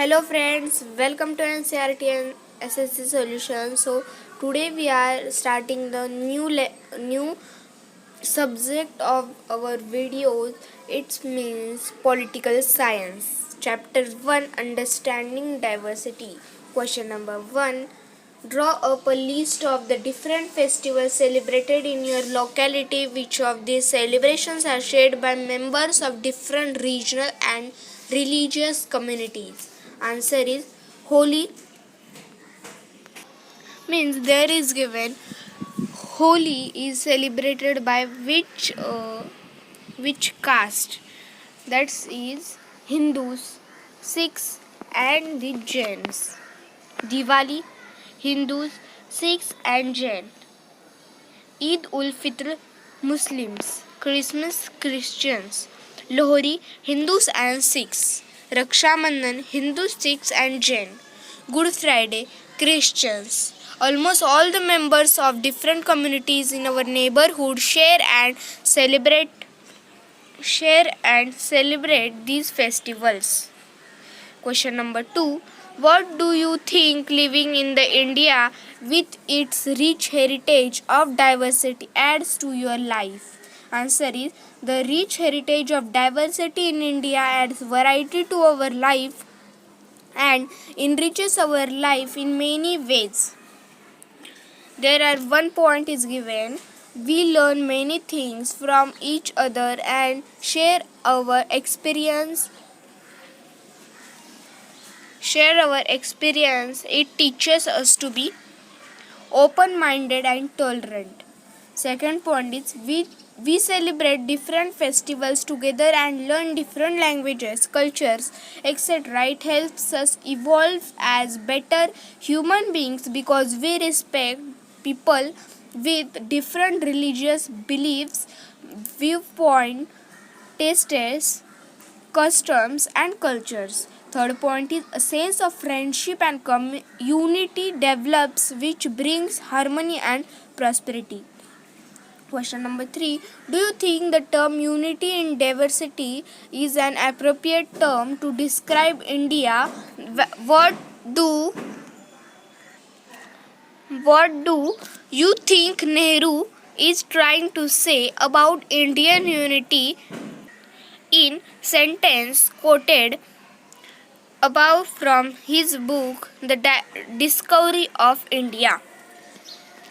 Hello friends, welcome to NCRT and SSC Solutions. So today we are starting the new subject of our videos. It means political science. Chapter 1, Understanding Diversity. Question number 1. Draw up a list of the different festivals celebrated in your locality. Which of these celebrations are shared by members of different regional and religious communities? Answer is Holi. Means there is given Holi is celebrated by which caste? That is Hindus, Sikhs and the Jains. Diwali, Hindus, Sikhs and Jain. Eid ul Fitr, Muslims. Christmas, Christians. Lohri, Hindus and Sikhs. Raksha Bandhan, Hindus, Sikhs and Jain. Good Friday, Christians. Almost all the members of different communities in our neighborhood share and celebrate these festivals. Question number 2. What do you think living in the India with its rich heritage of diversity adds to your life? Answer is the rich heritage of diversity in India adds variety to our life and enriches our life in many ways. There are one point is given. We learn many things from each other and share our experience. It teaches us to be open-minded and tolerant. Second point is we celebrate different festivals together and learn different languages, cultures, etc. It helps us evolve as better human beings because we respect people with different religious beliefs, viewpoint, tastes, customs and cultures. Third point is a sense of friendship and unity develops which brings harmony and prosperity. Question number 3. Do you think the term unity in diversity is an appropriate term to describe India? What do you think Nehru is trying to say about Indian unity in sentence quoted above from his book The Discovery of India?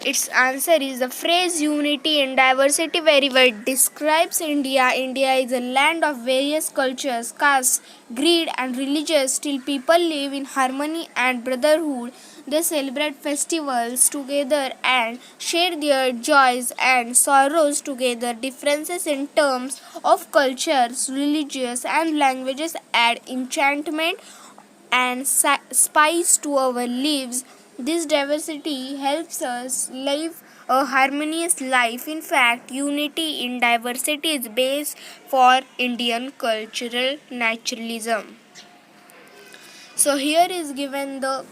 Its answer is the phrase unity in diversity very well describes India. India is a land of various cultures, castes, greed and religions. Still people live in harmony and brotherhood. They celebrate festivals together and share their joys and sorrows together. Differences in terms of cultures, religions and languages add enchantment and spice to our lives. This diversity helps us live a harmonious life. In fact, unity in diversity is base for Indian cultural naturalism. So here is given the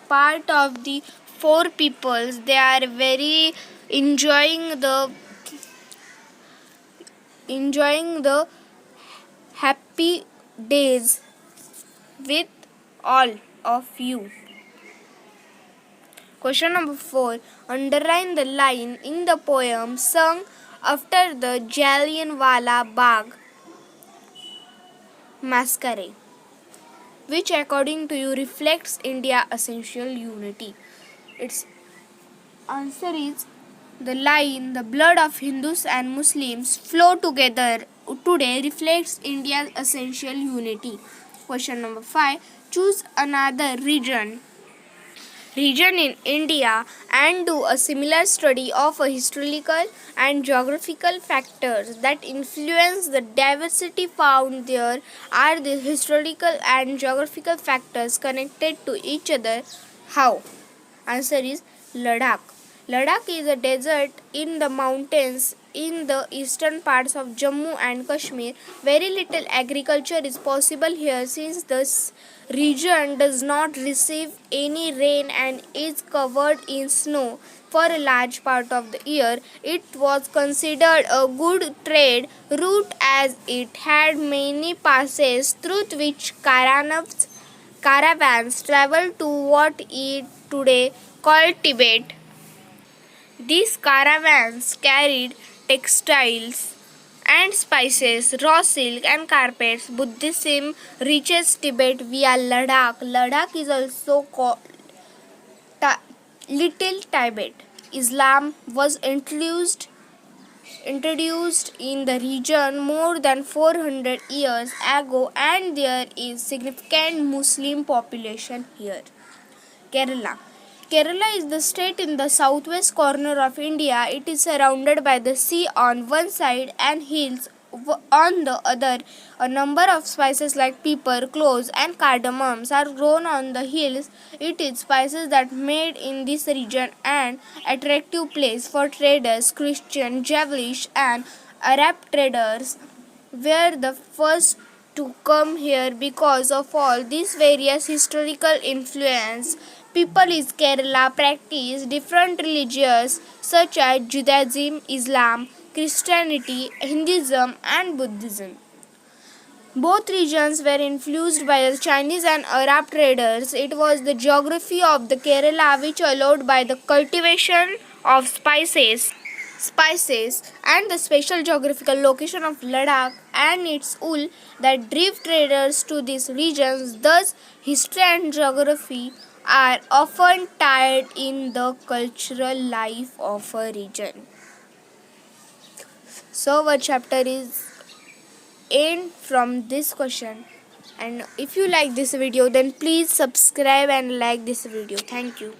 part of the four peoples. They are very enjoying the happy days with all of you. Question number 4. Underline the line in the poem sung after the Jallianwala Bagh massacre, which according to you reflects India's essential unity. Its answer is the line, the blood of Hindus and Muslims flow together today reflects India's essential unity. Question number 5. Choose another region in India and do a similar study of a historical and geographical factors that influence the diversity found there. Are the historical and geographical factors connected to each other? How? Answer is Ladakh. Ladakh is a desert in the mountains in the eastern parts of Jammu and Kashmir. Very little agriculture is possible here since this region does not receive any rain and is covered in snow for a large part of the year. It was considered a good trade route as it had many passes through which caravans caravans traveled to what is today called Tibet. These caravans carried textiles and spices, raw silk and carpets. Buddhism reaches Tibet via Ladakh. Ladakh is also called Little Tibet. Islam was introduced in the region more than 400 years ago, and there is significant Muslim population here. Kerala. Kerala is the state in the southwest corner of India. It is surrounded by the sea on one side and hills on the other. A number of spices like pepper, cloves, and cardamoms are grown on the hills. It is spices that made in this region an attractive place for traders. Christian, Jewish, and Arab traders were the first to come here because of all these various historical influence. People in Kerala practice different religions such as Judaism, Islam, Christianity, Hinduism, and Buddhism. Both regions were influenced by the Chinese and Arab traders. It was the geography of the Kerala which allowed by the cultivation of spices and the special geographical location of Ladakh and its wool that drove traders to these regions. Thus, history and geography are often tied in the cultural life of a region. So, our chapter is end from this question, and if you like this video, then please subscribe and like this video. Thank you.